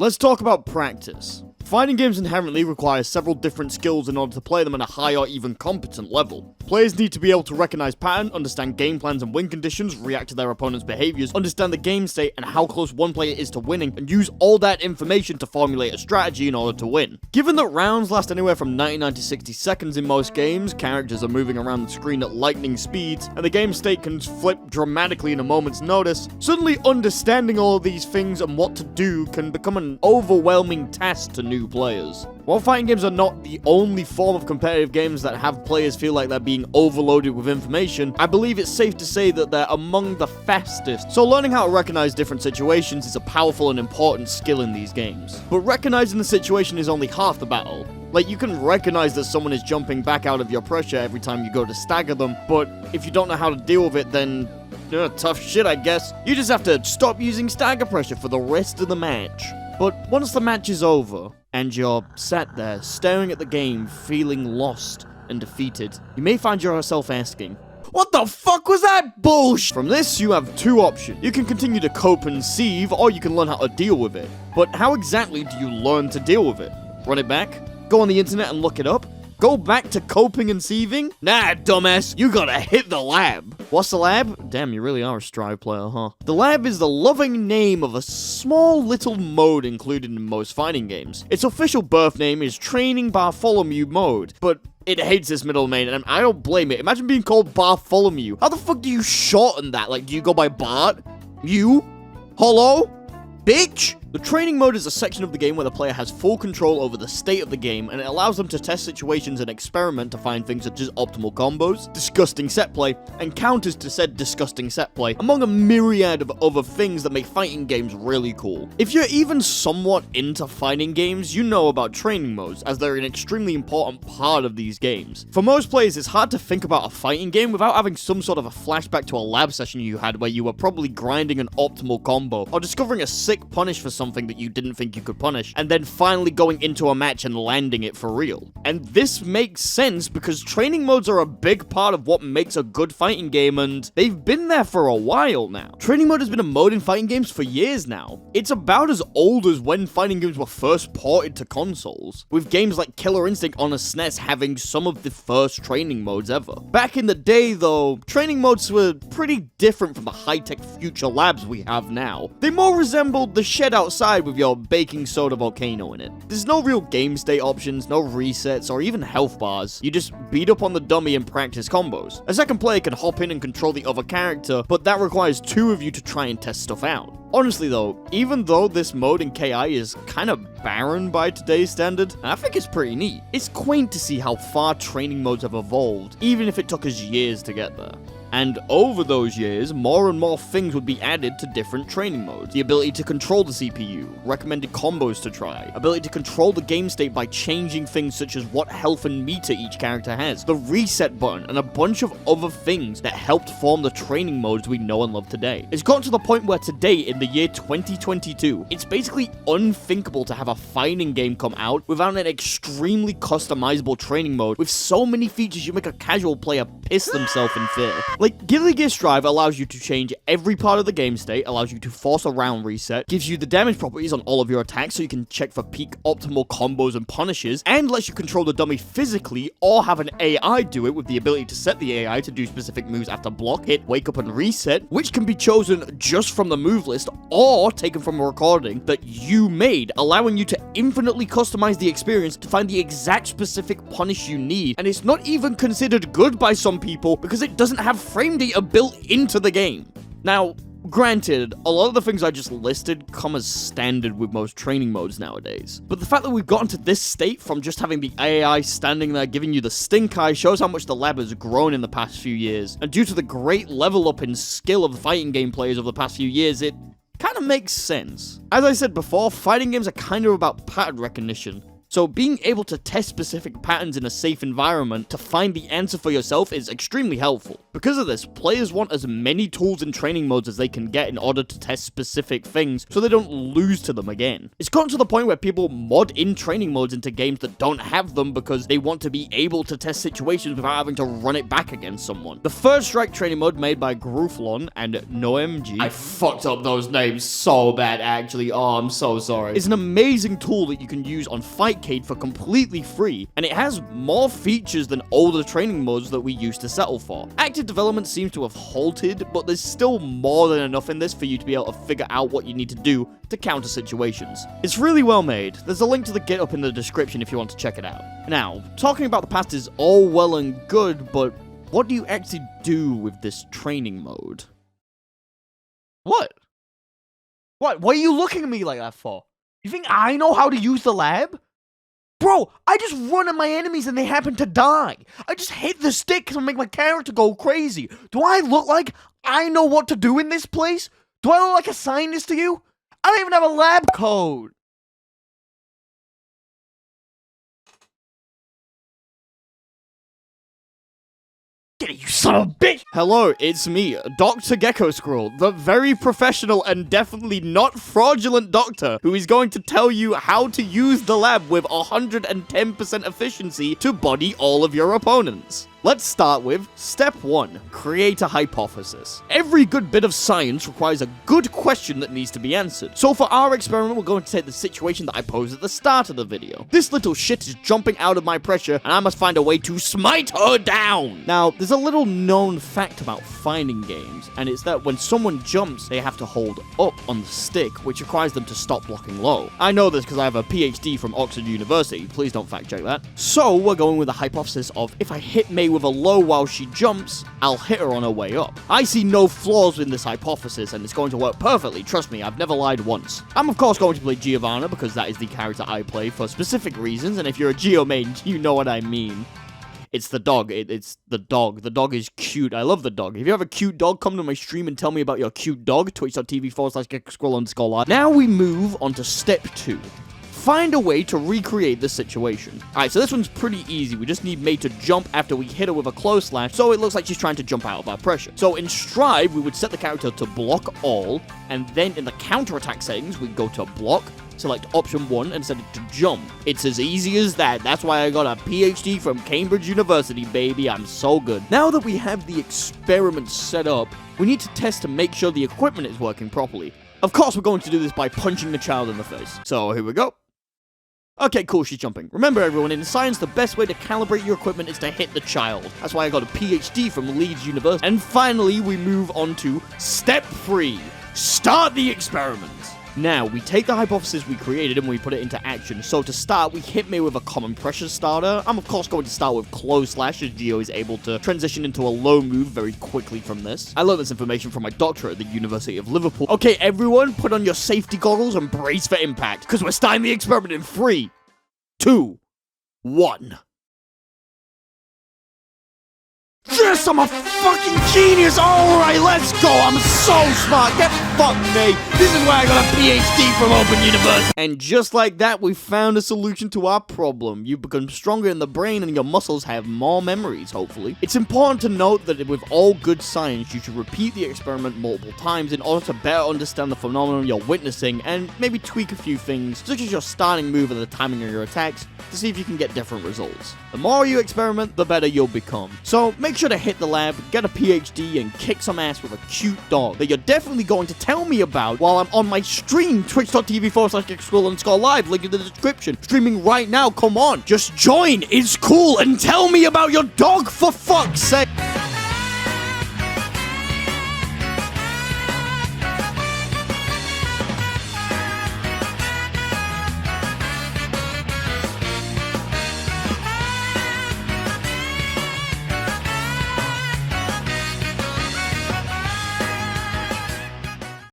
Let's talk about practice. Fighting games inherently require several different skills in order to play them at a high or even competent level. Players need to be able to recognize pattern, understand game plans and win conditions, react to their opponent's behaviors, understand the game state and how close one player is to winning, and use all that information to formulate a strategy in order to win. Given that rounds last anywhere from 99 to 60 seconds in most games, characters are moving around the screen at lightning speeds, and the game state can flip dramatically in a moment's notice, suddenly understanding all of these things and what to do can become an overwhelming task to new players. While fighting games are not the only form of competitive games that have players feel like they're being overloaded with information, I believe it's safe to say that they're among the fastest. So learning how to recognize different situations is a powerful and important skill in these games. But recognizing the situation is only half the battle. Like, you can recognize that someone is jumping back out of your pressure every time you go to stagger them, but if you don't know how to deal with it, then tough shit, I guess. You just have to stop using stagger pressure for the rest of the match. But once the match is over, and you're sat there, staring at the game, feeling lost and defeated, you may find yourself asking, what the fuck was that bullshit? From this, you have two options. You can continue to cope and sieve, or you can learn how to deal with it. But how exactly do you learn to deal with it? Run it back? Go on the internet and look it up? Go back to coping and sieving? Nah, dumbass, you gotta hit the lab. What's the lab? Damn, you really are a Strive player, huh? The lab is the loving name of a small little mode included in most fighting games. Its official birth name is Training Bartholomew Mode, but it hates this middle name, and I don't blame it. Imagine being called Bartholomew. How the fuck do you shorten that? Like, do you go by Bart? You? Hello? Bitch? The training mode is a section of the game where the player has full control over the state of the game, and it allows them to test situations and experiment to find things such as optimal combos, disgusting set play, and counters to said disgusting set play, among a myriad of other things that make fighting games really cool. If you're even somewhat into fighting games, you know about training modes, as they're an extremely important part of these games. For most players, it's hard to think about a fighting game without having some sort of a flashback to a lab session you had where you were probably grinding an optimal combo, or discovering a sick punish for something that you didn't think you could punish, and then finally going into a match and landing it for real. And this makes sense because training modes are a big part of what makes a good fighting game, and they've been there for a while now. Training mode has been a mode in fighting games for years now. It's about as old as when fighting games were first ported to consoles, with games like Killer Instinct on a SNES having some of the first training modes ever. Back in the day though, training modes were pretty different from the high-tech future labs we have now. They more resembled the shed outside with your baking soda volcano in it. There's no real game state options, no resets, or even health bars. You just beat up on the dummy and practice combos. A second player can hop in and control the other character, but that requires two of you to try and test stuff out. Honestly though, even though this mode in KI is kind of barren by today's standard, I think it's pretty neat. It's quaint to see how far training modes have evolved, even if it took us years to get there. And over those years, more and more things would be added to different training modes. The ability to control the CPU, recommended combos to try, ability to control the game state by changing things such as what health and meter each character has, the reset button, and a bunch of other things that helped form the training modes we know and love today. It's gotten to the point where today, in the year 2022, it's basically unthinkable to have a fighting game come out without an extremely customizable training mode with so many features you make a casual player piss themselves in fear. Like, Guilty Gear Strive allows you to change every part of the game state, allows you to force a round reset, gives you the damage properties on all of your attacks so you can check for peak optimal combos and punishes, and lets you control the dummy physically or have an AI do it with the ability to set the AI to do specific moves after block, hit, wake up, and reset, which can be chosen just from the move list or taken from a recording that you made, allowing you to infinitely customize the experience to find the exact specific punish you need. And it's not even considered good by some people because it doesn't have frame data built into the game. Now, granted, a lot of the things I just listed come as standard with most training modes nowadays. But the fact that we've gotten to this state from just having the AI standing there giving you the stink eye shows how much the lab has grown in the past few years. And due to the great level up in skill of the fighting game players over the past few years, it kind of makes sense. As I said before, fighting games are kind of about pattern recognition. So being able to test specific patterns in a safe environment to find the answer for yourself is extremely helpful. Because of this, players want as many tools and training modes as they can get in order to test specific things so they don't lose to them again. It's gotten to the point where people mod in training modes into games that don't have them because they want to be able to test situations without having to run it back against someone. The Third Strike training mode made by Grooflon and NoMG, I fucked up those names so bad actually, oh I'm so sorry, is an amazing tool that you can use on Fightcade for completely free, and it has more features than older training modes that we used to settle for. Active development seems to have halted, but there's still more than enough in this for you to be able to figure out what you need to do to counter situations. It's really well made. There's a link to the GitHub in the description if you want to check it out. Now, talking about the past is all well and good, but what do you actually do with this training mode? What? What are you looking at me like that for? You think I know how to use the lab? Bro, I just run at my enemies and they happen to die. I just hit the stick to make my character go crazy. Do I look like I know what to do in this place? Do I look like a scientist to you? I don't even have a lab code. Get it, you son of a bitch! Hello, it's me, Dr. Gecko Squirrel, the very professional and definitely not fraudulent doctor who is going to tell you how to use the lab with 110% efficiency to body all of your opponents. Let's start with step 1, create a hypothesis. Every good bit of science requires a good question that needs to be answered. So for our experiment, we're going to take the situation that I posed at the start of the video. This little shit is jumping out of my pressure, and I must find a way to smite her down. Now, there's a little known fact about fighting games, and it's that when someone jumps, they have to hold up on the stick, which requires them to stop blocking low. I know this because I have a PhD from Oxford University. Please don't fact check that. So we're going with the hypothesis of if I hit May with a low while she jumps, I'll hit her on her way up. I see no flaws in this hypothesis, and it's going to work perfectly. Trust me, I've never lied once. I'm of course going to play Giovanna because that is the character I play for specific reasons, and if you're a Geo main, you know what I mean. It's the dog. It's the dog. The dog is cute. I love the dog. If you have a cute dog, come to my stream and tell me about your cute dog. Twitch.tv/GeckoSquirrel_live. Now we move on to step 2. Find a way to recreate the situation. Alright, so this one's pretty easy. We just need May to jump after we hit her with a close slash, so it looks like she's trying to jump out of our pressure. So in Strive, we would set the character to block all, and then in the counterattack settings, we go to block, select option 1, and set it to jump. It's as easy as that. That's why I got a PhD from Cambridge University, baby. I'm so good. Now that we have the experiment set up, we need to test to make sure the equipment is working properly. Of course, we're going to do this by punching the child in the face. So here we go. Okay, cool, she's jumping. Remember everyone, in science, the best way to calibrate your equipment is to hit the child. That's why I got a PhD from Leeds University. And finally, we move on to step 3. Start the experiment. Now, we take the hypothesis we created and we put it into action. So to start, we hit May with a common pressure starter. I'm of course going to start with close slash, as Geo is able to transition into a low move very quickly from this. I learned this information from my doctorate at the University of Liverpool. Okay, everyone, put on your safety goggles and brace for impact, because we're starting the experiment in 3, 2, 1. Yes, I'm a fucking genius! Alright, let's go! I'm so smart! Get fucked, me! This is why I got a PhD from Open University! And just like that, we found a solution to our problem. You become stronger in the brain and your muscles have more memories, hopefully. It's important to note that with all good science, you should repeat the experiment multiple times in order to better understand the phenomenon you're witnessing and maybe tweak a few things, such as your starting move and the timing of your attacks, to see if you can get different results. The more you experiment, the better you'll become. So make sure to hit the lab, get a PhD, and kick some ass with a cute dog that you're definitely going to tell me about while I'm on my stream, twitch.tv/GeckoSquirrel_live, link in the description. Streaming right now, come on, just join, it's cool, and tell me about your dog for fuck's sake.